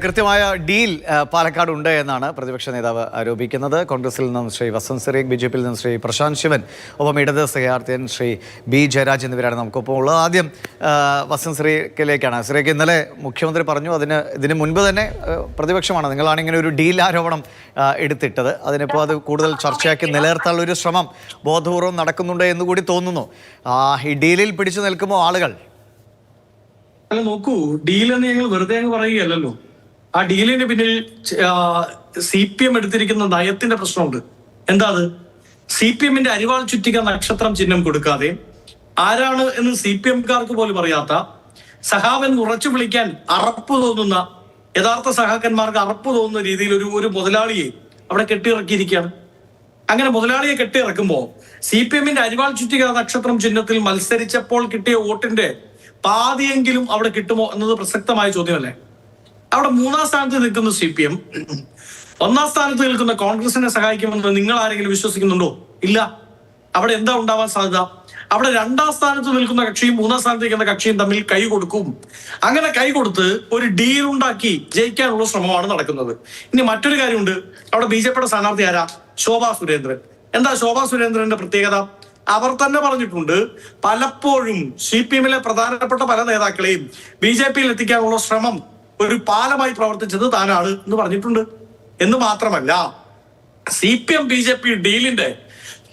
കൃത്യമായ ഡീൽ പാലക്കാട് ഉണ്ട് എന്നാണ് പ്രതിപക്ഷ നേതാവ് ആരോപിക്കുന്നത്. കോൺഗ്രസിൽ നിന്നും ശ്രീ വസന്ത് സിറീഖ്, ബി.ജെ.പിയിൽ നിന്നും ശ്രീ പ്രശാന്ത് ശിവൻ, ഒപ്പം ഇടത് സഹയാർത്ഥിയൻ ശ്രീ ബി ജയരാജ് എന്നിവരാണ് നമുക്കൊപ്പം ഉള്ളത്. ആദ്യം വസന്ത് സിറീഖിലേക്കാണ്. സിറീഖ്, ഇന്നലെ മുഖ്യമന്ത്രി പറഞ്ഞു, ഇതിന് മുൻപ് തന്നെ പ്രതിപക്ഷമാണ് നിങ്ങളാണ് ഇങ്ങനെ ഒരു ഡീൽ ആരോപണം എടുത്തിട്ടത്. അതിനിപ്പോൾ അത് കൂടുതൽ ചർച്ചയാക്കി നിലനിർത്താനുള്ള ഒരു ശ്രമം ബോധപൂർവം നടക്കുന്നുണ്ട് എന്നുകൂടി തോന്നുന്നു. ഈ ഡീലിൽ പിടിച്ചു നിൽക്കുമോ ആളുകൾ? അല്ല, നോക്കൂ, ഡീലെന്ന് ഞങ്ങൾ വെറുതെ അങ്ങ് പറയുകയല്ലോ. ആ ഡീലിന് പിന്നിൽ CPM എടുത്തിരിക്കുന്ന നയത്തിന്റെ പ്രശ്നമുണ്ട്. എന്താ അത്? CPM-ന്റെ അരിവാൾ ചുറ്റിക നക്ഷത്രം ചിഹ്നം കൊടുക്കാതെ, ആരാണ് എന്ന് CPM-കാർക്ക് പോലും അറിയാത്ത, സഹാവൻ ഉറച്ചു വിളിക്കാൻ അറപ്പ് തോന്നുന്ന, യഥാർത്ഥ സഹാക്കന്മാർക്ക് അറപ്പ് തോന്നുന്ന രീതിയിൽ ഒരു മുതലാളിയെ അവിടെ കെട്ടിയിറക്കിയിരിക്കുകയാണ്. അങ്ങനെ മുതലാളിയെ കെട്ടിയിറക്കുമ്പോ CPM-ന്റെ അരിവാൾ ചുറ്റിക നക്ഷത്രം ചിഹ്നത്തിൽ മത്സരിച്ചപ്പോൾ കിട്ടിയ വോട്ടിന്റെ പാതിയെങ്കിലും അവിടെ കിട്ടുമോ എന്നത് പ്രസക്തമായ ചോദ്യമല്ലേ. അവിടെ 3-ാം സ്ഥാനത്ത് നിൽക്കുന്ന CPM 1-ാം സ്ഥാനത്ത് നിൽക്കുന്ന കോൺഗ്രസിനെ സഹായിക്കുമെന്ന് നിങ്ങൾ ആരെങ്കിലും വിശ്വസിക്കുന്നുണ്ടോ? ഇല്ല. അവിടെ എന്താ ഉണ്ടാവാൻ സാധ്യത? അവിടെ 2-ാം സ്ഥാനത്ത് നിൽക്കുന്ന കക്ഷിയും 3-ാം സ്ഥാനത്ത് നിൽക്കുന്ന കക്ഷിയും തമ്മിൽ കൈ കൊടുക്കും. അങ്ങനെ കൈ കൊടുത്ത് ഒരു ഡീൽ ഉണ്ടാക്കി ജയിക്കാനുള്ള ശ്രമമാണ് നടക്കുന്നത്. ഇനി മറ്റൊരു കാര്യമുണ്ട്. അവിടെ BJP-യുടെ സ്ഥാനാർത്ഥി ആരാ? ശോഭാ സുരേന്ദ്രൻ. എന്താ ശോഭാ സുരേന്ദ്രന്റെ പ്രത്യേകത? അവർ തന്നെ പറഞ്ഞിട്ടുണ്ട്, പലപ്പോഴും CPM-ലെ പ്രധാനപ്പെട്ട പല നേതാക്കളെയും BJP-യിൽ എത്തിക്കാനുള്ള ശ്രമം ഒരു പാലമായി പ്രവർത്തിച്ചത് താനാണ് എന്ന് പറഞ്ഞിട്ടുണ്ട്. എന്ന് മാത്രമല്ല, CPM BJP ഡീലിന്റെ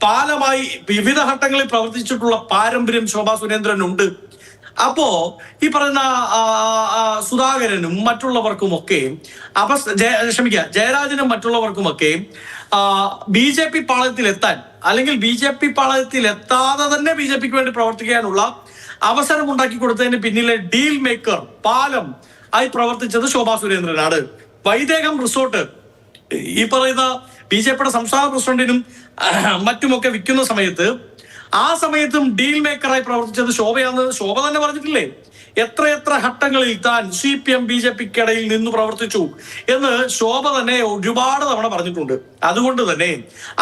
പാലമായി വിവിധ ഘട്ടങ്ങളിൽ പ്രവർത്തിച്ചിട്ടുള്ള പാരമ്പര്യം ശോഭാ സുരേന്ദ്രനുണ്ട്. അപ്പോ ഈ പറയുന്ന സുധാകരനും മറ്റുള്ളവർക്കുമൊക്കെ ജയരാജനും മറ്റുള്ളവർക്കുമൊക്കെ BJP പാളയത്തിൽ എത്താൻ, അല്ലെങ്കിൽ BJP പാളയത്തിൽ എത്താതെ തന്നെ BJP-ക്ക് വേണ്ടി പ്രവർത്തിക്കാനുള്ള അവസരം ഉണ്ടാക്കി കൊടുത്തതിന് പിന്നിലെ ഡീൽ മേക്കർ, പാലം ആയി പ്രവർത്തിച്ചത് ശോഭാ സുരേന്ദ്രനാണ്. വൈദേഹം റിസോർട്ട് ഈ പറയുന്ന BJP-യുടെ സംസ്ഥാന പ്രസിഡന്റിനും മറ്റുമൊക്കെ വിൽക്കുന്ന സമയത്ത്, ആ സമയത്തും ഡീൽ മേക്കറായി പ്രവർത്തിച്ചത് ശോഭയാണെന്ന് ശോഭ തന്നെ പറഞ്ഞിട്ടില്ലേ? എത്രയെത്ര ഘട്ടങ്ങളിൽ താൻ CPM BJP-ക്കിടയിൽ നിന്ന് പ്രവർത്തിച്ചു എന്ന് ശോഭ തന്നെ ഒരുപാട് തവണ പറഞ്ഞിട്ടുണ്ട്. അതുകൊണ്ട് തന്നെ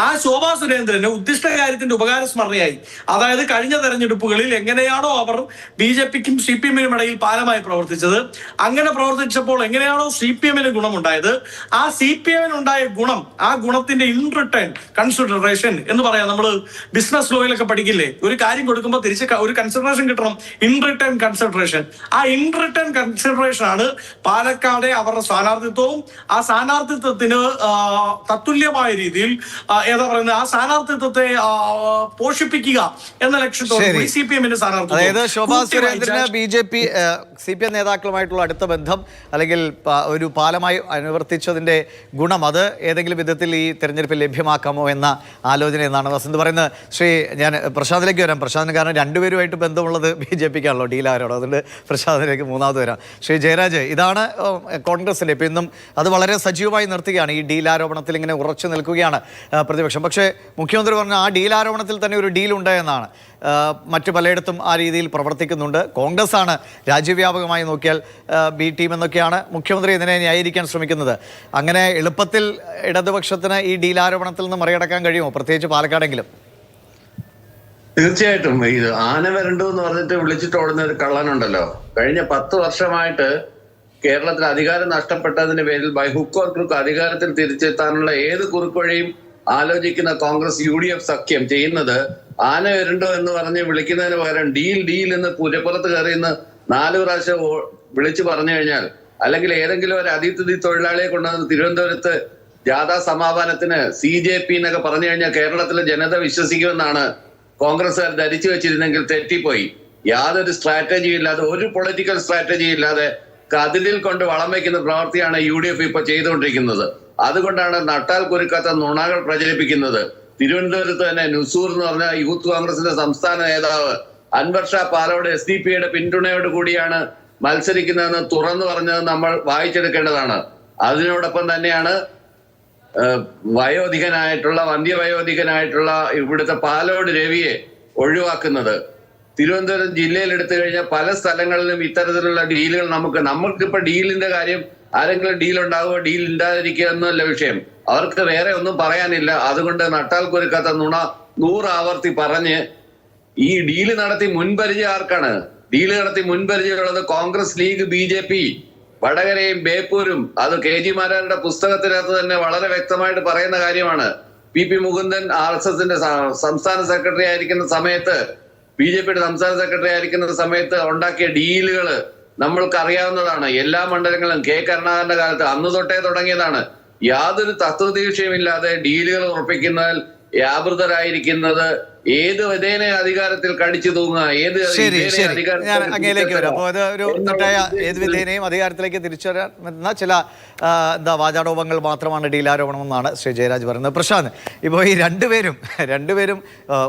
ആ ശോഭാ സുരേന്ദ്രന് ഉദ്ദിഷ്ട കാര്യത്തിന്റെ ഉപകാര സ്മരണയായി, അതായത് കഴിഞ്ഞ തെരഞ്ഞെടുപ്പുകളിൽ എങ്ങനെയാണോ അവർ BJP-ക്കും CPM-നും ഇടയിൽ പാലമായി പ്രവർത്തിച്ചത്, അങ്ങനെ പ്രവർത്തിച്ചപ്പോൾ എങ്ങനെയാണോ CPM-ന് ഗുണമുണ്ടായത്, ആ CPM-നുണ്ടായ ഗുണം, ആ ഗുണത്തിന്റെ ഇൻ റിട്ടേൺ കൺസിഡറേഷൻ എന്ന് പറയാം. നമ്മൾ ബിസിനസ് ലോയിലൊക്കെ പഠിക്കില്ലേ, ഒരു കാര്യം കൊടുക്കുമ്പോൾ തിരിച്ച് ഒരു കൺസിഡറേഷൻ കിട്ടണം, ഇൻ റിട്ടേൺ കൺസിഡറേഷൻ. ആ ഇൻ റിട്ടേൺ കൺസിഡറേഷൻ ആണ് പാലക്കാടെ അവരുടെ സ്ഥാനാർത്ഥിത്വവും. ആ സ്ഥാനാർത്ഥിത്വത്തിന് തത്തുല്യമായ രീതിയിൽ ഏതാ പറയുന്നത്, ആ സ്ഥാനാർത്ഥിത്വത്തെ പോഷിപ്പിക്കുക എന്ന ലക്ഷ്യത്തോടെ CPM-ന്റെ സ്ഥാനാർത്ഥിത്വം. അതായത് ശോഭാ സുരേന്ദ്രന് BJP CPM നേതാക്കളുമായിട്ടുള്ള അടുത്ത ബന്ധം, അല്ലെങ്കിൽ ഒരു പാലമായി അനുവർത്തിച്ചതിന്റെ ഗുണം, അത് ഏതെങ്കിലും വിധത്തിൽ ഈ തെരഞ്ഞെടുപ്പിൽ ലഭ്യമാക്കാമോ എന്ന ആലോചന എന്നാണ് വസന്ത് പറയുന്നത്. ഞാൻ പ്രശാന്തിലേക്ക് വരാം. പ്രശാന്തിന് കാരണം രണ്ടുപേരുമായിട്ട് ബന്ധമുള്ളത് BJP-ക്കാണല്ലോ, ഡീലാരോട്. അതുകൊണ്ട് പ്രശാന്തിലേക്ക് മൂന്നാമത് വരാം. ശ്രീ ജയരാജ്, ഇതാണ് കോൺഗ്രസിന്റെ ഇപ്പം ഇന്നും അത് വളരെ സജീവമായി നിർത്തുകയാണ്. ഈ ഡീൽ ആരോപണത്തിൽ ഇങ്ങനെ ഉറച്ചു നിൽക്കുകയാണ് പ്രതിപക്ഷം. പക്ഷേ മുഖ്യമന്ത്രി പറഞ്ഞ ആ ഡീൽ ആരോപണത്തിൽ തന്നെ ഒരു ഡീൽ ഉണ്ട് എന്നാണ്. മറ്റു പലയിടത്തും ആ രീതിയിൽ പ്രവർത്തിക്കുന്നുണ്ട്. കോൺഗ്രസ് ആണ് രാജ്യവ്യാപകമായി നോക്കിയാൽ B ടീം എന്നൊക്കെയാണ് മുഖ്യമന്ത്രി ഇതിനെ ന്യായീകരിക്കാൻ ശ്രമിക്കുന്നത്. അങ്ങനെ എളുപ്പത്തിൽ ഇടതുപക്ഷത്തിന് ഈ ഡീൽ ആരോപണത്തിൽ നിന്ന് മറികടക്കാൻ കഴിയുമോ, പ്രത്യേകിച്ച് പാലക്കാടെങ്കിലും? തീർച്ചയായിട്ടും. ഇത് ആന വരണ്ടു എന്ന് പറഞ്ഞിട്ട് വിളിച്ചിട്ട് ഓടുന്ന ഒരു കള്ളനുണ്ടല്ലോ. കഴിഞ്ഞ 10 വർഷമായിട്ട് കേരളത്തിൽ അധികാരം നഷ്ടപ്പെട്ടതിന്റെ പേരിൽ ബൈ ഹുക്ക് ഓർ ക്രൂക്ക് അധികാരത്തിൽ തിരിച്ചെത്താനുള്ള ഏത് കുറുക്കുവഴിയും ആലോചിക്കുന്ന കോൺഗ്രസ് UDF സഖ്യം ചെയ്യുന്നത്, ആന വരണ്ടു എന്ന് പറഞ്ഞ് വിളിക്കുന്നതിന് പകരം ഡീൽ എന്ന് പുരപ്പുറത്ത് കയറിയെന്ന് 4 പ്രാവശ്യം വിളിച്ചു പറഞ്ഞു കഴിഞ്ഞാൽ, അല്ലെങ്കിൽ ഏതെങ്കിലും ഒരു അതിഥി തൊഴിലാളിയെ കൊണ്ടുവന്ന് തിരുവനന്തപുരത്ത് ജാഥാ സമാപനത്തിന് CJP എന്നൊക്കെ പറഞ്ഞു കഴിഞ്ഞാൽ കേരളത്തിലെ ജനത വിശ്വസിക്കുമെന്നാണ് കോൺഗ്രസ്സുകാർ ധരിച്ചു വെച്ചിരുന്നെങ്കിൽ തെറ്റിപ്പോയി. യാതൊരു സ്ട്രാറ്റജി ഇല്ലാതെ, ഒരു പൊളിറ്റിക്കൽ സ്ട്രാറ്റജി ഇല്ലാതെ കതിലിൽ കൊണ്ട് വളം വയ്ക്കുന്ന പ്രവൃത്തിയാണ് UDF ഇപ്പൊ ചെയ്തുകൊണ്ടിരിക്കുന്നത്. അതുകൊണ്ടാണ് നട്ടാൽ കുരുക്കാത്ത നുണകൾ പ്രചരിപ്പിക്കുന്നത്. തിരുവനന്തപുരത്ത് തന്നെ നുസൂർ എന്ന് പറഞ്ഞ യൂത്ത് കോൺഗ്രസിന്റെ സംസ്ഥാന നേതാവ് അൻവർ ഷാ പാലോട് SDP-യുടെ പിന്തുണയോട് കൂടിയാണ് മത്സരിക്കുന്നതെന്ന് തുറന്നു പറഞ്ഞത് നമ്മൾ വായിച്ചെടുക്കേണ്ടതാണ്. അതിനോടൊപ്പം തന്നെയാണ് വന്ധ്യവയോധികനായിട്ടുള്ള ഇവിടുത്തെ പാലോട് രവിയെ ഒഴിവാക്കുന്നത്. തിരുവനന്തപുരം ജില്ലയിൽ എടുത്തു കഴിഞ്ഞാൽ പല സ്ഥലങ്ങളിലും ഇത്തരത്തിലുള്ള ഡീലുകൾ നമുക്കിപ്പോ ഡീലിന്റെ കാര്യം, ആരെങ്കിലും ഡീൽ ഉണ്ടാവുക, ഡീൽ ഇല്ലാതിരിക്കുക എന്നല്ല വിഷയം. അവർക്ക് വേറെ ഒന്നും പറയാനില്ല. അതുകൊണ്ട് നട്ടാൽ കുരുക്കാത്ത നുണ 100 ആവർത്തി പറഞ്ഞ് ഈ ഡീല് നടത്തി മുൻപരിചയം ആർക്കാണ്? ഡീല് നടത്തി മുൻപരിചയമുള്ളത് കോൺഗ്രസ്, ലീഗ്, BJP വടകരയും ബേപ്പൂരും അത് KG മാരാരുടെ പുസ്തകത്തിനകത്ത് തന്നെ വളരെ വ്യക്തമായിട്ട് പറയുന്ന കാര്യമാണ്. PP മുകുന്ദൻ RSSന്റെ സംസ്ഥാന സെക്രട്ടറി ആയിരിക്കുന്ന സമയത്ത്, BJPയുടെ സംസ്ഥാന സെക്രട്ടറി ആയിരിക്കുന്ന സമയത്ത് ഉണ്ടാക്കിയ ഡീലുകൾ നമ്മൾക്ക് അറിയാവുന്നതാണ്. എല്ലാ മണ്ഡലങ്ങളും കരുണാകരന്റെ കാലത്ത് അന്ന് തൊട്ടേ തുടങ്ങിയതാണ്. യാതൊരു തത്വദീക്ഷയുമില്ലാതെ ഡീലുകൾ ഉറപ്പിക്കുന്നതിൽ വ്യാപൃതരായിരിക്കുന്നത് ഏത് വിധേന അധികാരത്തിൽ കടിച്ചു തൂങ്ങുക, ഏത് ഞാൻ അങ്ങയിലേക്ക് വരാം. അപ്പോൾ അത് ഒരു തെറ്റായ ഏത് വിധേനയും അധികാരത്തിലേക്ക് തിരിച്ചു വരാൻ ചില വാചാടോപങ്ങൾ മാത്രമാണ് ഡീലാരോപണമെന്നാണ് ശ്രീ ജയരാജ് പറയുന്നത്. പ്രശാന്ത്, ഇപ്പോൾ ഈ രണ്ടുപേരും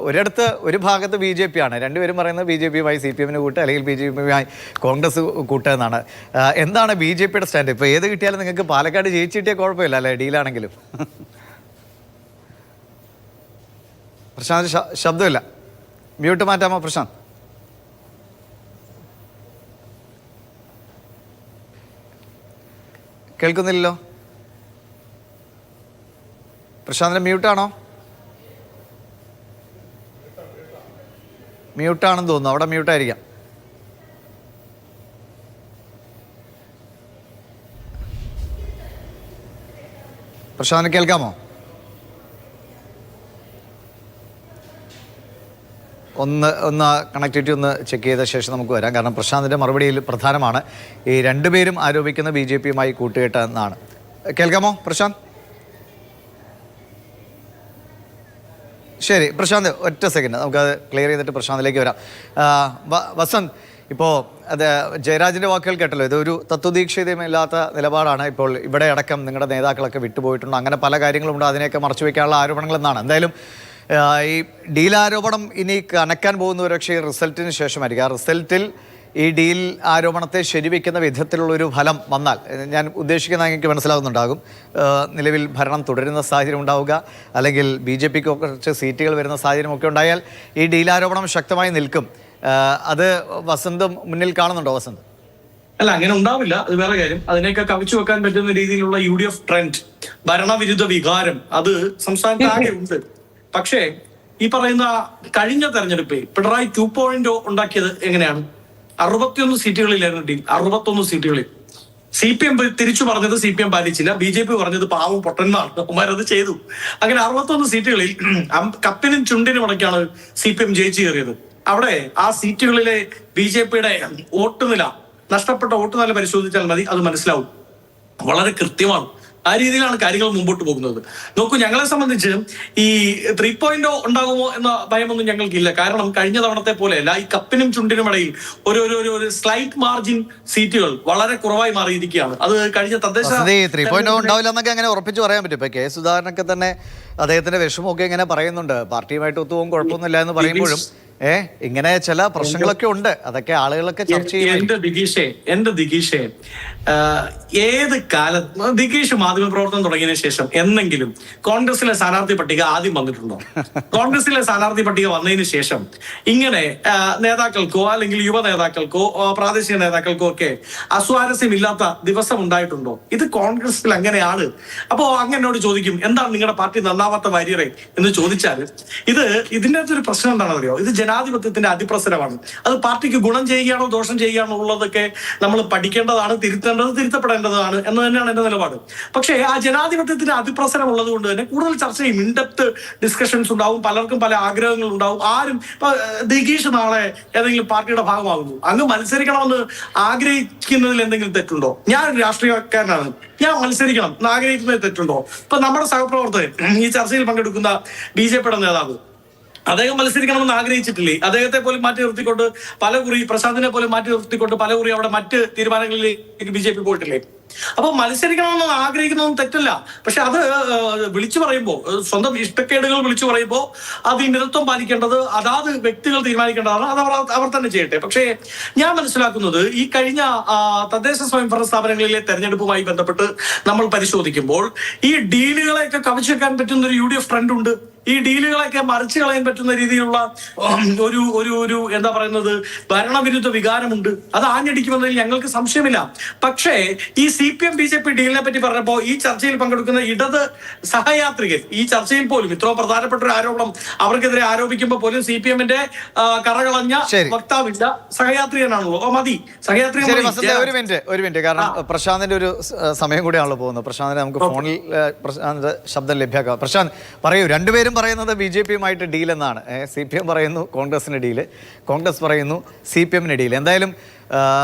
ഒരിടത്ത് ഒരു ഭാഗത്ത് BJP ആണ്, രണ്ടുപേരും പറയുന്നത് BJPയുമായി CPMന് കൂട്ടുക അല്ലെങ്കിൽ BJPയുമായി കോൺഗ്രസ് കൂട്ടുക എന്നാണ്. എന്താണ് BJPയുടെ സ്റ്റാൻഡ്? ഇപ്പോൾ ഏത് കിട്ടിയാലും നിങ്ങൾക്ക് പാലക്കാട് ജയിച്ചിട്ടിയ കുഴപ്പമില്ല അല്ലേ, ഡീലാണെങ്കിലും? പ്രശാന്ത് ശബ്ദമില്ല, മ്യൂട്ട് മാറ്റാമോ പ്രശാന്ത്? കേൾക്കുന്നില്ലല്ലോ. പ്രശാന്തിന് മ്യൂട്ടാണോ? മ്യൂട്ടാണെന്ന് തോന്നുന്നു, അവിടെ മ്യൂട്ടായിരിക്കാം. പ്രശാന്തിന് കേൾക്കാമോ? ഒന്ന് കണക്ടിവിറ്റി ഒന്ന് ചെക്ക് ചെയ്ത ശേഷം നമുക്ക് വരാം. കാരണം പ്രശാന്തിൻ്റെ മറുപടിയിൽ പ്രധാനമാണ് ഈ രണ്ടുപേരും ആരോപിക്കുന്ന BJPയുമായി കൂട്ടുകെട്ട എന്നാണ്. കേൾക്കാമോ പ്രശാന്ത്? ശരി പ്രശാന്ത്, ഒറ്റ സെക്കൻഡ് നമുക്കത് ക്ലിയർ ചെയ്തിട്ട് പ്രശാന്തിലേക്ക് വരാം. വസന്ത്, ഇപ്പോൾ അത് ജയരാജിൻ്റെ വാക്കുകൾ കേട്ടല്ലോ, ഇതൊരു തത്വദീക്ഷിതമില്ലാത്ത നിലപാടാണ്. ഇപ്പോൾ ഇവിടെ അടക്കം നിങ്ങളുടെ നേതാക്കളൊക്കെ വിട്ടുപോയിട്ടുണ്ട്, അങ്ങനെ പല കാര്യങ്ങളുണ്ട്, അതിനെയൊക്കെ മറച്ചു വയ്ക്കാനുള്ള ആരോപണങ്ങൾ എന്നാണ്. എന്തായാലും ഈ ഡീലാരോപണം ഇനി കനക്കാൻ പോകുന്ന പക്ഷേ റിസൾട്ടിന് ശേഷമായിരിക്കും. ആ റിസൾട്ടിൽ ഈ ഡീൽ ആരോപണത്തെ ശരിവെക്കുന്ന വിധത്തിലുള്ളൊരു ഫലം വന്നാൽ, ഞാൻ ഉദ്ദേശിക്കുന്ന എനിക്ക് മനസ്സിലാകുന്നുണ്ടാകും, നിലവിൽ ഭരണം തുടരുന്ന സാഹചര്യം ഉണ്ടാവുക, അല്ലെങ്കിൽ BJPക്ക് കുറച്ച് സീറ്റുകൾ വരുന്ന സാഹചര്യമൊക്കെ ഉണ്ടായാൽ ഈ ഡീലാരോപണം ശക്തമായി നിൽക്കും. അത് വസന്ത് മുന്നിൽ കാണുന്നുണ്ടോ വസന്ത്? അല്ല, അങ്ങനെ ഉണ്ടാവില്ല, അത് വേറെ കാര്യം. അതിനെയൊക്കെ കവിച്ചു വെക്കാൻ പറ്റുന്ന രീതിയിലുള്ള UDF ട്രെൻഡ്, ഭരണവിരുദ്ധ വികാരം അത് സംസ്ഥാനത്ത് ആകെ ഉണ്ട്. പക്ഷേ ഈ പറയുന്ന കഴിഞ്ഞ തെരഞ്ഞെടുപ്പിൽ പിണറായി 2.0 ഉണ്ടാക്കിയത് എങ്ങനെയാണ്? 61 സീറ്റുകളിലായിരുന്നു ഡീൽ, 61 സീറ്റുകളിൽ. CPM തിരിച്ചു പറഞ്ഞത് CPM പാലിച്ചില്ല, BJP പറഞ്ഞത് പാവം പൊട്ടന്മാർ അവന്മാരത് ചെയ്തു. അങ്ങനെ 61 സീറ്റുകളിൽ കപ്പിനും ചുണ്ടിനും അടയ്ക്കാണ് CPM ജയിച്ചു കയറിയത്. അവിടെ ആ സീറ്റുകളിലെ BJPയുടെ വോട്ട് നില, നഷ്ടപ്പെട്ട വോട്ട് നില പരിശോധിച്ചാൽ മതി, അത് മനസ്സിലാവും. വളരെ കൃത്യമാണ്. ആ രീതിയിലാണ് കാര്യങ്ങൾ മുമ്പോട്ട് പോകുന്നത്. നോക്കൂ, ഞങ്ങളെ സംബന്ധിച്ച് ഈ 3.0 ഉണ്ടാകുമോ എന്ന ഭയമൊന്നും ഞങ്ങൾക്കില്ല. കാരണം കഴിഞ്ഞ തവണത്തെ പോലെയല്ല, ഈ കപ്പിനും ചുണ്ടിനും ഇടയിൽ ഒരു സ്ലൈറ്റ് മാർജിൻ സീറ്റുകൾ വളരെ കുറവായി മാറിയിരിക്കുകയാണ്. അത് കഴിഞ്ഞ തദ്ദേശ 3.0 ഉണ്ടാവില്ല എന്നൊക്കെ അങ്ങനെ ഉറപ്പിച്ച് പറയാൻ പറ്റും. ഇപ്പൊ KS സുധാകരനൊക്കെ തന്നെ അദ്ദേഹത്തിന്റെ വിഷമമൊക്കെ ഇങ്ങനെ പറയുന്നുണ്ട്, പാർട്ടിയുമായിട്ട് ഒത്തുപോകും കുഴപ്പമൊന്നുമില്ല എന്ന് പറയുമ്പോഴും ഇങ്ങനെ ചില പ്രശ്നങ്ങളൊക്കെ ഉണ്ട്, അതൊക്കെ ആളുകളൊക്കെ ചർച്ച ചെയ്യും. എന്റെ ദിഗീഷേ, ഏത് കാലത്ത് ദിഗീഷ് മാധ്യമപ്രവർത്തനം തുടങ്ങിയതിനു ശേഷം എന്നെങ്കിലും കോൺഗ്രസിലെ സ്ഥാനാർത്ഥി പട്ടിക ആദ്യം വന്നിട്ടുണ്ടോ? കോൺഗ്രസിലെ സ്ഥാനാർത്ഥി പട്ടിക വന്നതിന് ശേഷം ഇങ്ങനെ നേതാക്കൾക്കോ അല്ലെങ്കിൽ യുവ നേതാക്കൾക്കോ പ്രാദേശിക നേതാക്കൾക്കോ ഒക്കെ അസ്വാരസ്യമില്ലാത്ത ദിവസം ഉണ്ടായിട്ടുണ്ടോ? ഇത് കോൺഗ്രസിൽ അങ്ങനെയാണ്. അപ്പോ അങ്ങനോട് ചോദിക്കും, എന്താണ് നിങ്ങളുടെ പാർട്ടി നന്നാവാത്ത വാര്യറെ എന്ന് ചോദിച്ചാൽ, ഇതിന്റെ അകത്തൊരു പ്രശ്നം എന്താണെന്ന് അറിയോ? ഇത് ജനാധിപത്യത്തിന്റെ അതിപ്രസരമാണ്. അത് പാർട്ടിക്ക് ഗുണം ചെയ്യുകയാണോ ദോഷം ചെയ്യുകയാണോ ഉള്ളതൊക്കെ നമ്മൾ പഠിക്കേണ്ടതാണ്, തിരുത്തപ്പെടേണ്ടതാണ് എന്ന് തന്നെയാണ് എന്റെ നിലപാട്. പക്ഷേ ആ ജനാധിപത്യത്തിന്റെ അതിപ്രസരം ഉള്ളത് കൊണ്ട് തന്നെ കൂടുതൽ ചർച്ച ചെയ്യും, ഇൻഡെപ്ത് ഡിസ്കഷൻസ് ഉണ്ടാവും, പലർക്കും പല ആഗ്രഹങ്ങൾ ഉണ്ടാവും. ആരും ഇപ്പൊ ദിഗീഷ് നാളെ ഏതെങ്കിലും പാർട്ടിയുടെ ഭാഗമാകുന്നു, അങ്ങ് മത്സരിക്കണമെന്ന് ആഗ്രഹിക്കുന്നതിൽ എന്തെങ്കിലും തെറ്റുണ്ടോ? ഞാൻ രാഷ്ട്രീയക്കാരനാണ്, ഞാൻ മത്സരിക്കണം എന്ന് ആഗ്രഹിക്കുന്നതിൽ തെറ്റുണ്ടോ? ഇപ്പൊ നമ്മുടെ സഹപ്രവർത്തകൻ, ഈ ചർച്ചയിൽ പങ്കെടുക്കുന്ന BJPയുടെ നേതാവ്, അദ്ദേഹം മത്സരിക്കണമെന്ന് ആഗ്രഹിച്ചിട്ടില്ലേ? അദ്ദേഹത്തെ പോലും മാറ്റി നിർത്തിക്കൊണ്ട് പലകുറി, പ്രശാന്തിനെ പോലും മാറ്റി നിർത്തിക്കൊണ്ട് പലകുറി അവിടെ മറ്റ് തീരുമാനങ്ങളിലേക്ക് BJP പോയിട്ടില്ലേ? അപ്പൊ മത്സരിക്കണമെന്ന് ആഗ്രഹിക്കുന്നതും തെറ്റല്ല. പക്ഷെ അത് വിളിച്ചു പറയുമ്പോൾ, സ്വന്തം ഇഷ്ടക്കേടുകൾ വിളിച്ചു പറയുമ്പോൾ അത് ഈ മിതത്വം പാലിക്കേണ്ടത് അതാത് വ്യക്തികൾ തീരുമാനിക്കേണ്ടതാണ്. അത് അവർ തന്നെ ചെയ്യട്ടെ. പക്ഷേ ഞാൻ മനസ്സിലാക്കുന്നത്, ഈ കഴിഞ്ഞ തദ്ദേശ സ്വയംഭരണ സ്ഥാപനങ്ങളിലെ തെരഞ്ഞെടുപ്പുമായി ബന്ധപ്പെട്ട് നമ്മൾ പരിശോധിക്കുമ്പോൾ ഈ ഡീലുകളെയൊക്കെ കവച്ചു വെക്കാൻ പറ്റുന്ന ഒരു UDF ട്രെൻഡ് ഉണ്ട്. ഈ ഡീലുകളൊക്കെ മറിച്ചു കളയാൻ പറ്റുന്ന രീതിയിലുള്ള ഒരു ഒരു ഒരു എന്താ പറയുന്നത് ഭരണവിരുദ്ധ വികാരമുണ്ട്. അത് ആഞ്ഞടിക്കുമെന്നതിൽ ഞങ്ങൾക്ക് സംശയമില്ല. പക്ഷേ ഈ CPM BJP ഡീലിനെ പറ്റി പറഞ്ഞപ്പോൾ ഈ ചർച്ചയിൽ പങ്കെടുക്കുന്ന ഇടത് സഹയാത്രികർ ഈ ചർച്ചയിൽ പോലും ഇത്രയും പ്രധാനപ്പെട്ട ഒരു ആരോപണം അവർക്കെതിരെ ആരോപിക്കുമ്പോൾ പോലും CPM-ന്റെ കറകളഞ്ഞ വക്താവില്ല, സഹയാത്രികനാണല്ലോ. മതി സഹയാത്രികൻ. ഒരു മിനിറ്റ് കാരണം പ്രശാന്തിന്റെ ഒരു സമയം കൂടിയാണല്ലോ പോകുന്നത്. പ്രശാന്തിനെ നമുക്ക് ഫോണിൽ പ്രശാന്ത് ശബ്ദം ലഭ്യമാക്കാം. പ്രശാന്ത് പറയൂ, രണ്ടുപേരും പറയുന്നത് BJP-യുമായിട്ട് ഡീൽ എന്നാണ്. CPM പറയുന്നു കോൺഗ്രസിന് ഡീല്, കോൺഗ്രസ് പറയുന്നു CPM-ന് ഡീൽ. എന്തായാലും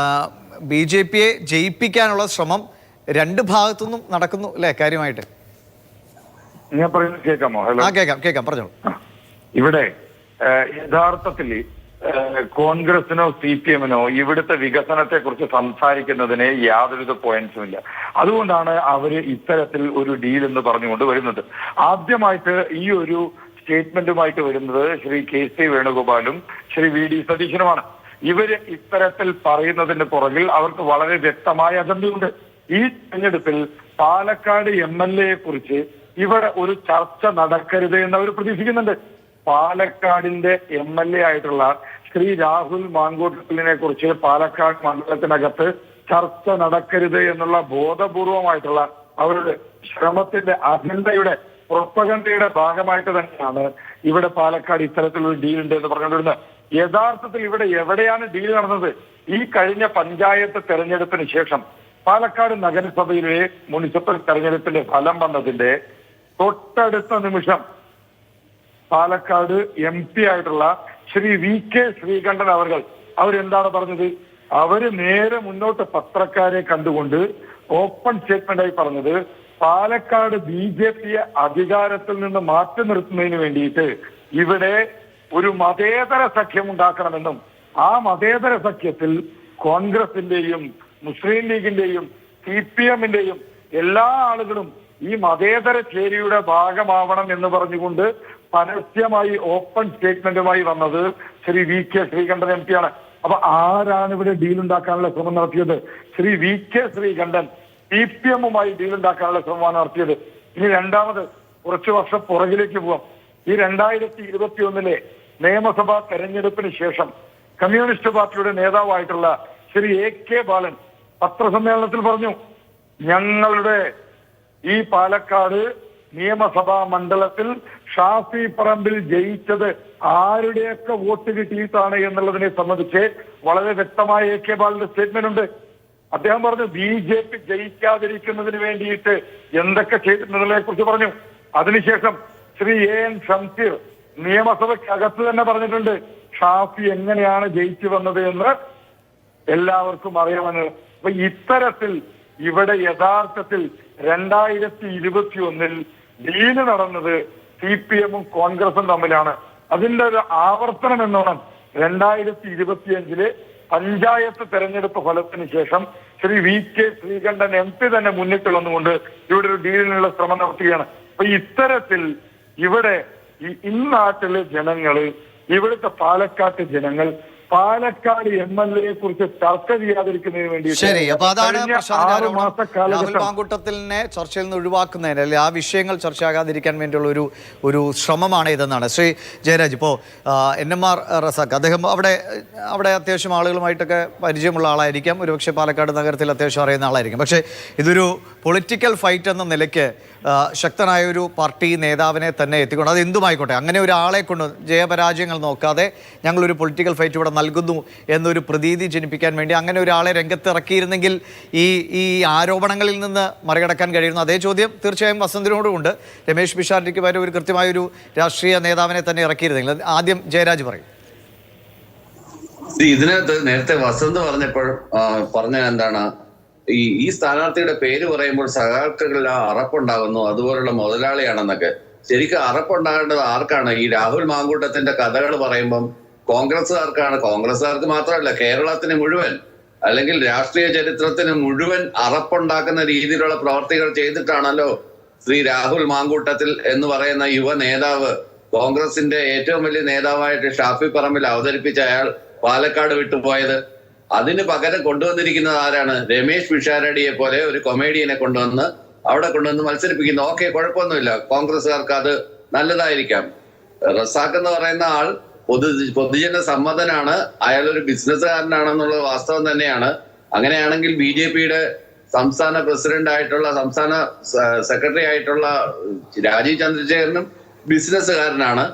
BJP-യെ ജയിപ്പിക്കാനുള്ള ശ്രമം രണ്ട് ഭാഗത്തുനിന്നും നടക്കുന്നു അല്ലേ കാര്യമായിട്ട്? ഞാൻ പറയുന്നത് കേൾക്കാമോ? ഹലോ, കേൾക്കാം പറഞ്ഞോളൂ. ഇവിടെ യഥാർത്ഥത്തിൽ കോൺഗ്രസിനോ CPM-നോ ഇവിടുത്തെ വികസനത്തെ കുറിച്ച് സംസാരിക്കുന്നതിന് യാതൊരുവിധ പോയിന്റ്സും ഇല്ല. അതുകൊണ്ടാണ് അവര് ഇത്തരത്തിൽ ഒരു ഡീൽ എന്ന് പറഞ്ഞുകൊണ്ട് വരുന്നത്. ആദ്യമായിട്ട് ഈ ഒരു സ്റ്റേറ്റ്മെന്റുമായിട്ട് വരുന്നത് ശ്രീ KC വേണുഗോപാലും ശ്രീ VD സതീശനുമാണ്. ഇവര് ഇത്തരത്തിൽ പറയുന്നതിന് പുറകിൽ അവർക്ക് വളരെ വ്യക്തമായ അജണ്ടയുണ്ട്. ഈ തെരഞ്ഞെടുപ്പിൽ പാലക്കാട് MLA കുറിച്ച് ഇവിടെ ഒരു ചർച്ച നടക്കരുത് എന്ന് അവർ പ്രതീക്ഷിക്കുന്നുണ്ട്. പാലക്കാടിന്റെ MLA ആയിട്ടുള്ള ശ്രീ രാഹുൽ മാങ്കൂട്ടത്തിലിനെ കുറിച്ച് പാലക്കാട് മണ്ഡലത്തിനകത്ത് ചർച്ച നടക്കരുത് എന്നുള്ള ബോധപൂർവമായിട്ടുള്ള അവരുടെ ശ്രമത്തിന്റെ അജണ്ടയുടെ പ്രൊപ്പഗണ്ടയുടെ ഭാഗമായിട്ട് തന്നെയാണ് ഇവിടെ പാലക്കാട് ഇത്തരത്തിലൊരു ഡീൽ ഉണ്ട് എന്ന് പറഞ്ഞുകൊണ്ടിരുന്നത്. യഥാർത്ഥത്തിൽ ഇവിടെ എവിടെയാണ് ഡീൽ നടന്നത്? ഈ കഴിഞ്ഞ പഞ്ചായത്ത് തെരഞ്ഞെടുപ്പിന് ശേഷം പാലക്കാട് നഗരസഭയിലെ മുനിസിപ്പൽ തെരഞ്ഞെടുപ്പിന്റെ ഫലം വന്നതിന്റെ തൊട്ടടുത്ത നിമിഷം പാലക്കാട് MP ആയിട്ടുള്ള ശ്രീ VK ശ്രീകണ്ഠൻ അവരെന്താണ് പറഞ്ഞത്? അവര് നേരെ മുന്നോട്ട് പത്രക്കാരെ കണ്ടുകൊണ്ട് ഓപ്പൺ സ്റ്റേറ്റ്മെന്റായി പറഞ്ഞത് പാലക്കാട് BJP-യെ അധികാരത്തിൽ നിന്ന് മാറ്റി നിർത്തുന്നതിന് വേണ്ടിയിട്ട് ഇവിടെ ഒരു മതേതര സഖ്യം ഉണ്ടാക്കണമെന്നും ആ മതേതര സഖ്യത്തിൽ കോൺഗ്രസിന്റെയും മുസ്ലിം ലീഗിന്റെയും CPM-ന്റെയും എല്ലാ ആളുകളും ഈ മതേതര ചേരിയുടെ ഭാഗമാവണം എന്ന് പറഞ്ഞുകൊണ്ട് പരസ്യമായി ഓപ്പൺ സ്റ്റേറ്റ്മെന്റുമായി വന്നത് ശ്രീ VK ശ്രീകണ്ഠൻ MP ആണ്. അപ്പൊ ആരാണ് ഇവിടെ ഡീൽ ഉണ്ടാക്കാനുള്ള ശ്രമം നടത്തിയത്? ശ്രീ VK ശ്രീകണ്ഠൻ CPM-മായി ഡീൽ ഉണ്ടാക്കാനുള്ള ശ്രമമാണ് നടത്തിയത്. ഇനി രണ്ടാമത് കുറച്ചു വർഷം പുറകിലേക്ക് പോവാം. ഈ 2021 നിയമസഭാ തെരഞ്ഞെടുപ്പിന് ശേഷം കമ്മ്യൂണിസ്റ്റ് പാർട്ടിയുടെ നേതാവായിട്ടുള്ള ശ്രീ AK ബാലൻ പത്രസമ്മേളനത്തിൽ പറഞ്ഞു, ഞങ്ങളുടെ ഈ പാലക്കാട് നിയമസഭാ മണ്ഡലത്തിൽ ഷാഫി പറമ്പിൽ ജയിച്ചത് ആരുടെയൊക്കെ വോട്ട് കിട്ടിയിട്ടാണ് എന്നുള്ളതിനെ സംബന്ധിച്ച് വളരെ വ്യക്തമായ AK ബാലന്റെ സ്റ്റേറ്റ്മെന്റ് ഉണ്ട്. അദ്ദേഹം പറഞ്ഞു BJP ജയിക്കാതിരിക്കുന്നതിന് വേണ്ടിയിട്ട് എന്തൊക്കെ ചെയ്തിട്ടുള്ളതിനെ കുറിച്ച് പറഞ്ഞു. അതിനുശേഷം ശ്രീ AN ഷംസീർ നിയമസഭയ്ക്കകത്ത് തന്നെ പറഞ്ഞിട്ടുണ്ട് ഷാഫി എങ്ങനെയാണ് ജയിച്ചു വന്നത് എന്ന് എല്ലാവർക്കും അറിയാമെന്ന്. അപ്പൊ ഇത്തരത്തിൽ ഇവിടെ യഥാർത്ഥത്തിൽ 2021 ഡീല് നടന്നത് CPM-ഉം കോൺഗ്രസും തമ്മിലാണ്. അതിന്റെ ഒരു ആവർത്തനം എന്നോണം 2025 പഞ്ചായത്ത് തെരഞ്ഞെടുപ്പ് ഫലത്തിന് ശേഷം ശ്രീ VK ശ്രീകണ്ഠൻ MP തന്നെ മുന്നിട്ട് വന്നുകൊണ്ട് ഇവിടെ ഒരു ഡീലിനുള്ള ശ്രമം നടത്തുകയാണ്. അപ്പൊ ഇത്തരത്തിൽ ഇവിടെ ഈ നാട്ടിലെ ജനങ്ങള്, ഇവിടുത്തെ പാലക്കാട്ട് ജനങ്ങൾ പാലക്കാട് MLA കുറിച്ച് ചർച്ച ചെയ്യാതിരിക്കുന്നതിന് വേണ്ടി ശരി. അപ്പൊ അതാണ് രാഹുൽ മാങ്കൂട്ടത്തിലിനെ ചർച്ചയിൽ നിന്ന് ഒഴിവാക്കുന്നതിന് അല്ലെങ്കിൽ ആ വിഷയങ്ങൾ ചർച്ചയാകാതിരിക്കാൻ വേണ്ടിയുള്ള ഒരു ശ്രമമാണ് ഇതെന്നാണ്. ശ്രീ ജയരാജ്, ഇപ്പോൾ NMR റസാഖ് അദ്ദേഹം അവിടെ അത്യാവശ്യം ആളുകളുമായിട്ടൊക്കെ പരിചയമുള്ള ആളായിരിക്കാം, ഒരുപക്ഷെ പാലക്കാട് നഗരത്തിൽ അത്യാവശ്യം അറിയുന്ന ആളായിരിക്കും. പക്ഷേ ഇതൊരു പൊളിറ്റിക്കൽ ഫൈറ്റ് എന്ന നിലയ്ക്ക് ശക്തനായ ഒരു പാർട്ടി നേതാവിനെ തന്നെ എത്തിക്കൊണ്ട്, അത് എന്തുമായിക്കോട്ടെ, അങ്ങനെ ഒരാളെ കൊണ്ട് ജയപരാജയങ്ങൾ നോക്കാതെ ഞങ്ങളൊരു പൊളിറ്റിക്കൽ ഫൈറ്റ് ഇവിടെ നൽകുന്നു എന്നൊരു പ്രതീതി ജനിപ്പിക്കാൻ വേണ്ടി അങ്ങനെ ഒരാളെ രംഗത്ത് ഇറക്കിയിരുന്നെങ്കിൽ ഈ ആരോപണങ്ങളിൽ നിന്ന് മറികടക്കാൻ കഴിയുന്നു. അതേ ചോദ്യം തീർച്ചയായും വസന്തിനോടുമുണ്ട്. രമേശ് പിഷാരടിക്ക് പകരം ഒരു കൃത്യമായൊരു രാഷ്ട്രീയ നേതാവിനെ തന്നെ ഇറക്കിയിരുന്നെങ്കിൽ. ആദ്യം ജയരാജ് പറയും. ഇതിനകത്ത് നേരത്തെ വസന്ത് പറഞ്ഞ എന്താണ്, ഈ സ്ഥാനാർത്ഥിയുടെ പേര് പറയുമ്പോൾ സഖാക്കളിൽ അറപ്പുണ്ടാകുന്നു, അതുപോലുള്ള മുതലാളിയാണെന്നൊക്കെ. ശരിക്കും അറപ്പുണ്ടാകേണ്ടത് ആർക്കാണ്? ഈ രാഹുൽ മാങ്കൂട്ടത്തിന്റെ കഥകൾ പറയുമ്പം കോൺഗ്രസ്സുകാർക്കാണ്. കോൺഗ്രസ്സുകാർക്ക് മാത്രമല്ല, കേരളത്തിന് മുഴുവൻ അല്ലെങ്കിൽ രാഷ്ട്രീയ ചരിത്രത്തിന് മുഴുവൻ അറപ്പുണ്ടാക്കുന്ന രീതിയിലുള്ള പ്രവർത്തികൾ ചെയ്തിട്ടാണല്ലോ ശ്രീ രാഹുൽ മാങ്കൂട്ടത്തിൽ എന്ന് പറയുന്ന യുവ നേതാവ് കോൺഗ്രസിന്റെ ഏറ്റവും വലിയ നേതാവായിട്ട് ഷാഫി പറമ്പിൽ അവതരിപ്പിച്ച അയാൾ പാലക്കാട് വിട്ടുപോയത്. അതിന് പകരം കൊണ്ടുവന്നിരിക്കുന്നത് ആരാണ്? രമേശ് പിഷാരടിയെ പോലെ ഒരു കൊമേഡിയനെ കൊണ്ടുവന്ന് അവിടെ കൊണ്ടുവന്ന് മത്സരിപ്പിക്കുന്നു. ഓക്കെ, കുഴപ്പമൊന്നുമില്ല, കോൺഗ്രസ്സുകാർക്ക് അത് നല്ലതായിരിക്കാം. റസാഖ് എന്ന് പറയുന്ന ആൾ പൊതുജന സമ്മതനാണ്, അയാളൊരു ബിസിനസ്സുകാരനാണെന്നുള്ള വാസ്തവം തന്നെയാണ്. അങ്ങനെയാണെങ്കിൽ BJPയുടെ സംസ്ഥാന പ്രസിഡന്റ് ആയിട്ടുള്ള, സംസ്ഥാന സെക്രട്ടറി ആയിട്ടുള്ള രാജീവ് ചന്ദ്രശേഖരനും ബിസിനസ്സുകാരനാണ്.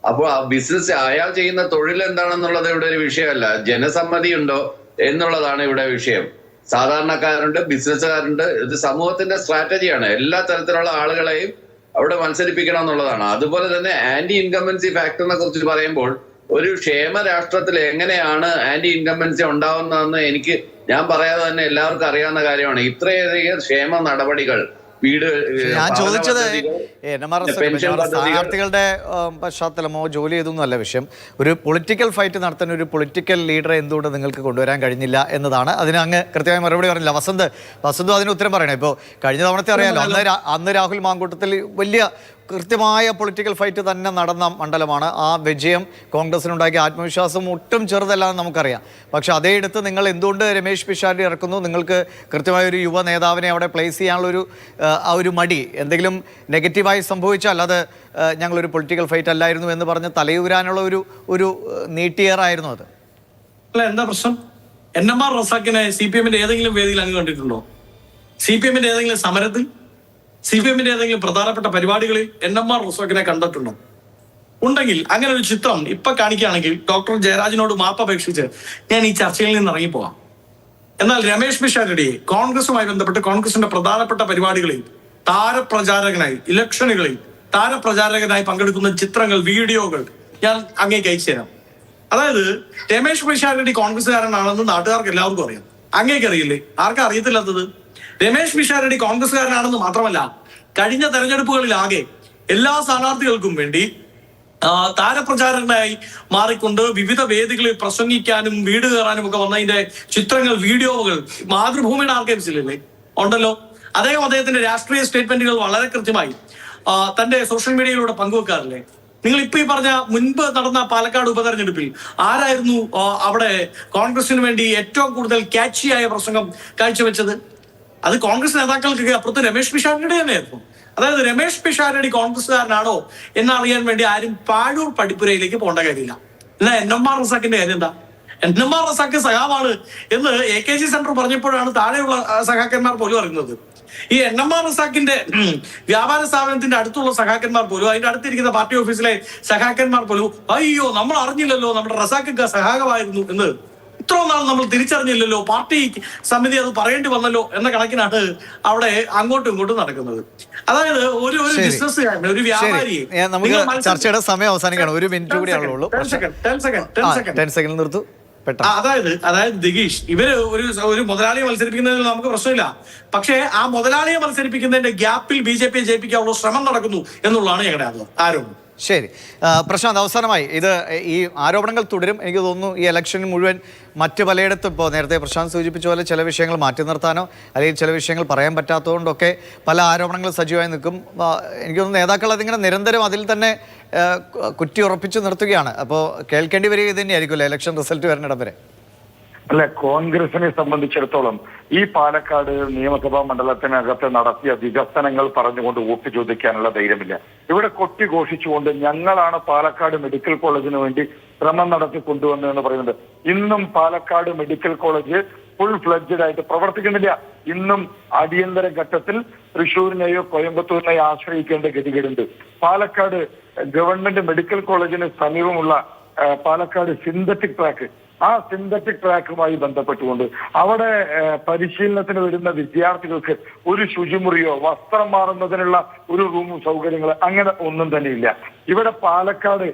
അപ്പോൾ ആ ബിസിനസ്, അയാൾ ചെയ്യുന്ന തൊഴിൽ എന്താണെന്നുള്ളത് ഇവിടെ ഒരു വിഷയമല്ല. ജനസമ്മതി ഉണ്ടോ എന്നുള്ളതാണ് ഇവിടെ വിഷയം. സാധാരണക്കാരുണ്ട്, ബിസിനസ്സുകാരുണ്ട്. ഇത് സമൂഹത്തിന്റെ സ്ട്രാറ്റജിയാണ്. എല്ലാ തരത്തിലുള്ള ആളുകളെയും അവിടെ മത്സരിപ്പിക്കണം എന്നുള്ളതാണ്. അതുപോലെ തന്നെ ആന്റി ഇൻകംബൻസി ഫാക്ടറിനെ കുറിച്ച് പറയുമ്പോൾ ഒരു ക്ഷേമ രാഷ്ട്രത്തിൽ എങ്ങനെയാണ് ആന്റി ഇൻകംബൻസി ഉണ്ടാവുന്നതെന്ന് ഞാൻ പറയാതെ തന്നെ എല്ലാവർക്കും അറിയാവുന്ന കാര്യമാണ്. ഇത്രയധികം ക്ഷേമ നടപടികൾ, വീട്, ഞാൻ ചോദിച്ചത് സ്ഥാനാർത്ഥികളുടെ പശ്ചാത്തലമോ ജോലി ചെയ്തൊന്നും അല്ല വിഷയം. ഒരു പൊളിറ്റിക്കൽ ഫൈറ്റ് നടത്തുന്ന ഒരു പൊളിറ്റിക്കൽ ലീഡറെ എന്തുകൊണ്ട് നിങ്ങൾക്ക് കൊണ്ടുവരാൻ കഴിഞ്ഞില്ല എന്നതാണ്. അതിന് അങ്ങ് കൃത്യമായി മറുപടി പറഞ്ഞില്ല. വസന്തും അതിന് ഉത്തരം പറയണം. ഇപ്പോൾ കഴിഞ്ഞ തവണത്തെ അറിയാലോ, അന്ന് രാഹുൽ മാങ്കൂട്ടത്തിൽ വലിയ കൃത്യമായ പൊളിറ്റിക്കൽ ഫൈറ്റ് തന്നെ നടന്ന മണ്ഡലമാണ്. ആ വിജയം കോൺഗ്രസിനുണ്ടാക്കിയ ആത്മവിശ്വാസം ഒട്ടും ചെറുതല്ലാന്ന് നമുക്കറിയാം. പക്ഷെ അതേ എടുത്ത് നിങ്ങൾ എന്തുകൊണ്ട് രമേശ് പിഷാരടി ഇറക്കുന്നു? നിങ്ങൾക്ക് കൃത്യമായൊരു യുവ നേതാവിനെ അവിടെ പ്ലേസ് ചെയ്യാനുള്ളൊരു ആ ഒരു മടി എന്തെങ്കിലും നെഗറ്റീവായി സംഭവിച്ചാൽ അത് ഞങ്ങളൊരു പൊളിറ്റിക്കൽ ഫൈറ്റ് അല്ലായിരുന്നു എന്ന് പറഞ്ഞ് തലയൂരാനുള്ള ഒരു നീട്ടിയേറായിരുന്നു അത്. അല്ല, എന്താ പ്രശ്നം? NMR റസാഖിനെ CPM-ന്റെ ഏതെങ്കിലും വേദിയിൽ അങ്ങ് കണ്ടിട്ടുണ്ടോ? CPM-ന്റെ ഏതെങ്കിലും സമരത്തിൽ, CPM-ന്റെ ഏതെങ്കിലും പ്രധാനപ്പെട്ട പരിപാടികളിൽ NMR റസാഖിനെ കണ്ടിട്ടുണ്ടോ? ഉണ്ടെങ്കിൽ അങ്ങനെ ഒരു ചിത്രം ഇപ്പൊ കാണിക്കുകയാണെങ്കിൽ ഡോക്ടർ ജയരാജനോട് മാപ്പപേക്ഷിച്ച് ഞാൻ ഈ ചർച്ചയിൽ നിന്ന് ഇറങ്ങിപ്പോവാം. എന്നാൽ രമേശ് പിഷാരടിയെ കോൺഗ്രസുമായി ബന്ധപ്പെട്ട് കോൺഗ്രസിന്റെ പ്രധാനപ്പെട്ട പരിപാടികളിൽ താരപ്രചാരകനായി, ഇലക്ഷനുകളിൽ താരപ്രചാരകനായി പങ്കെടുക്കുന്ന ചിത്രങ്ങൾ, വീഡിയോകൾ ഞാൻ അങ്ങേക്ക് അയച്ചു തരാം. അതായത് രമേശ് പിഷാരടി കോൺഗ്രസ്സുകാരനാണെന്ന് നാട്ടുകാർക്ക് എല്ലാവർക്കും അറിയാം. അങ്ങേക്ക് അറിയില്ലേ? ആർക്കാ അറിയത്തില്ലാത്തത്? രമേശ് പിഷാരടി കോൺഗ്രസ്സുകാരനാണെന്ന് മാത്രമല്ല, കഴിഞ്ഞ തെരഞ്ഞെടുപ്പുകളിലാകെ എല്ലാ സ്ഥാനാർത്ഥികൾക്കും വേണ്ടി താരപ്രചാരകനായി മാറിക്കൊണ്ട് വിവിധ വേദികളിൽ പ്രസംഗിക്കാനും വീട് കയറാനും ഒക്കെ വന്നതിന്റെ ചിത്രങ്ങൾ, വീഡിയോകൾ മാതൃഭൂമിയുടെ ആർക്കൈവ്സിലല്ലേ ഉണ്ടല്ലോ. അദ്ദേഹത്തിന്റെ രാഷ്ട്രീയ സ്റ്റേറ്റ്മെന്റുകൾ വളരെ കൃത്യമായി തന്റെ സോഷ്യൽ മീഡിയയിലൂടെ പങ്കുവെക്കാറില്ലേ? നിങ്ങൾ ഇപ്പൊ ഈ പറഞ്ഞ മുൻപ് നടന്ന പാലക്കാട് ഉപതെരഞ്ഞെടുപ്പിൽ ആരായിരുന്നു അവിടെ കോൺഗ്രസിന് വേണ്ടി ഏറ്റവും കൂടുതൽ ക്യാച്ചിയായ പ്രസംഗം കാഴ്ചവെച്ചത്? അത് കോൺഗ്രസ് നേതാക്കൾക്ക് അപ്പുറത്ത് രമേശ് പിഷാരടിയുടെ തന്നെയായിരുന്നു. അതായത് രമേശ് പിഷാരടി കോൺഗ്രസ്സുകാരനാണോ എന്നറിയാൻ വേണ്ടി ആരും പാഴൂർ പടിപ്പുരയിലേക്ക് പോകേണ്ട കാര്യമില്ല. എന്നാ NMR റസാഖിന്റെ കാര്യം എന്താ? NMR റസാഖ് സഖാവാണ് എന്ന് AKG സെന്റർ പറഞ്ഞപ്പോഴാണ് താഴെയുള്ള സഖാക്കന്മാർ പോലും അറിയുന്നത്. ഈ NMR റസാഖിന്റെ വ്യാപാര സ്ഥാപനത്തിന്റെ അടുത്തുള്ള സഖാക്കന്മാർ പോലും, അതിന്റെ അടുത്തിരിക്കുന്ന പാർട്ടി ഓഫീസിലെ സഖാക്കന്മാർ പോലും അയ്യോ നമ്മൾ അറിഞ്ഞില്ലല്ലോ നമ്മുടെ റസാഖ് സഖാവായിരുന്നു എന്ന് ഇത്രയും നാൾ നമ്മൾ തിരിച്ചറിഞ്ഞില്ലല്ലോ, പാർട്ടി സമിതി അത് പറയേണ്ടി വന്നല്ലോ എന്ന കണക്കിനാണ് അവിടെ അങ്ങോട്ടും ഇങ്ങോട്ടും നടക്കുന്നത്. അതായത് ഒരു ബിസിനസ്സുകാരൻ, ഒരു വ്യാപാരി, നമുക്ക് ചർച്ചയുടെ സമയം അവസാനിക്കണം. ഒരു മിനിറ്റ് കൂടി ആളുള്ളൂ. 10 സെക്കൻഡ് നിർത്തു. അതായത് ദിഗീഷ്, ഇവര് ഒരു മുതലാളിയെ മത്സരിപ്പിക്കുന്നതിൽ നമുക്ക് പ്രശ്നമില്ല. പക്ഷേ ആ മുതലാളിയെ മത്സരിപ്പിക്കുന്നതിന്റെ ഗ്യാപ്പിൽ BJP ജയിപ്പിക്കാനുള്ള ശ്രമം നടക്കുന്നു എന്നുള്ളതാണ് ഞങ്ങളുടെ ആരോപണം. ശരി പ്രശാന്ത്, അവസാനമായി ഇത് ഈ ആരോപണങ്ങൾ തുടരും. എനിക്ക് തോന്നുന്നു ഈ ഇലക്ഷനിൽ മുഴുവൻ മറ്റ് പലയിടത്തും ഇപ്പോൾ നേരത്തെ പ്രശാന്ത് സൂചിപ്പിച്ച പോലെ ചില വിഷയങ്ങൾ മാറ്റി നിർത്താനോ അല്ലെങ്കിൽ ചില വിഷയങ്ങൾ പറയാൻ പറ്റാത്തതുകൊണ്ടൊക്കെ പല ആരോപണങ്ങൾ സജീവമായി നിൽക്കും. എനിക്ക് തോന്നുന്നു നേതാക്കൾ അതിങ്ങനെ നിരന്തരം അതിൽ തന്നെ കുറ്റി ഉറപ്പിച്ച് നിർത്തുകയാണ്. അപ്പോൾ കേൾക്കേണ്ടി വരിക ഇത് തന്നെയായിരിക്കുമല്ലോ ഇലക്ഷൻ റിസൾട്ട് വരുന്നിടം വരെ. അല്ല, കോൺഗ്രസിനെ സംബന്ധിച്ചിടത്തോളം ഈ പാലക്കാട് നിയമസഭാ മണ്ഡലത്തിനകത്ത് നടത്തിയ വികസനങ്ങൾ പറഞ്ഞുകൊണ്ട് വോട്ട് ചോദിക്കാനുള്ള ധൈര്യമില്ല. ഇവിടെ കൊട്ടിഘോഷിച്ചുകൊണ്ട് ഞങ്ങളാണ് പാലക്കാട് മെഡിക്കൽ കോളേജിന് വേണ്ടി ശ്രമം നടത്തി കൊണ്ടുവന്നതെന്ന് പറയുന്നുണ്ട്. ഇന്നും Palakkad medical college full fledged ആയിട്ട് പ്രവർത്തിക്കുന്നില്ല. ഇന്നും അടിയന്തര ഘട്ടത്തിൽ തൃശ്ശൂരിനെയോ കോയമ്പത്തൂരിനെയോ ആശ്രയിക്കേണ്ട ഗതികേടുണ്ട്. പാലക്കാട് ഗവൺമെന്റ് മെഡിക്കൽ കോളേജിന് സമീപമുള്ള പാലക്കാട് സിന്തറ്റിക് ട്രാക്ക്, ആ സിന്തറ്റിക് ട്രാക്കുമായി ബന്ധപ്പെട്ടുകൊണ്ട് അവിടെ പരിശീലനത്തിന് വരുന്ന വിദ്യാർത്ഥികൾക്ക് ഒരു ശുചിമുറിയോ വസ്ത്രം മാറുന്നതിനുള്ള ഒരു റൂമും സൗകര്യങ്ങൾ അങ്ങനെ ഒന്നും തന്നെയില്ല. ഇവിടെ പാലക്കാട്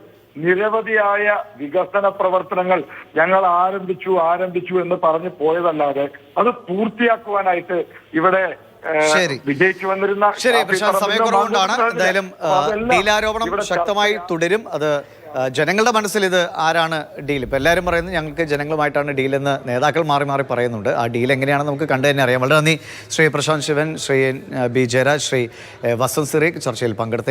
നിരവധിയായ വികസന പ്രവർത്തനങ്ങൾ ഞങ്ങൾ ആരംഭിച്ചു എന്ന് പറഞ്ഞു പോയതല്ലാതെ അത് പൂർത്തിയാക്കുവാനായിട്ട് ഇവിടെ വിജയിച്ചു വന്നിരുന്ന സമയക്കുറവുകൊണ്ടാണ്. എന്തായാലും ഡീലാരോപണം ശക്തമായി തുടരും. അത് ജനങ്ങളുടെ മനസ്സിൽ ഇത് ആരാണ് ഡീൽ? ഇപ്പം എല്ലാവരും പറയുന്നത് ഞങ്ങൾക്ക് ജനങ്ങളുമായിട്ടാണ് ഡീൽ എന്ന് നേതാക്കൾ മാറി മാറി പറയുന്നുണ്ട്. ആ ഡീൽ എങ്ങനെയാണെന്ന് നമുക്ക് കണ്ടു തന്നെ അറിയാം. വളരെ നന്ദി ശ്രീ പ്രശാന്ത് ശിവൻ, ശ്രീ B ജയരാജ്, ശ്രീ വസന്ത് സിറിക് ചർച്ചയിൽ പങ്കെടുത്തതിന്.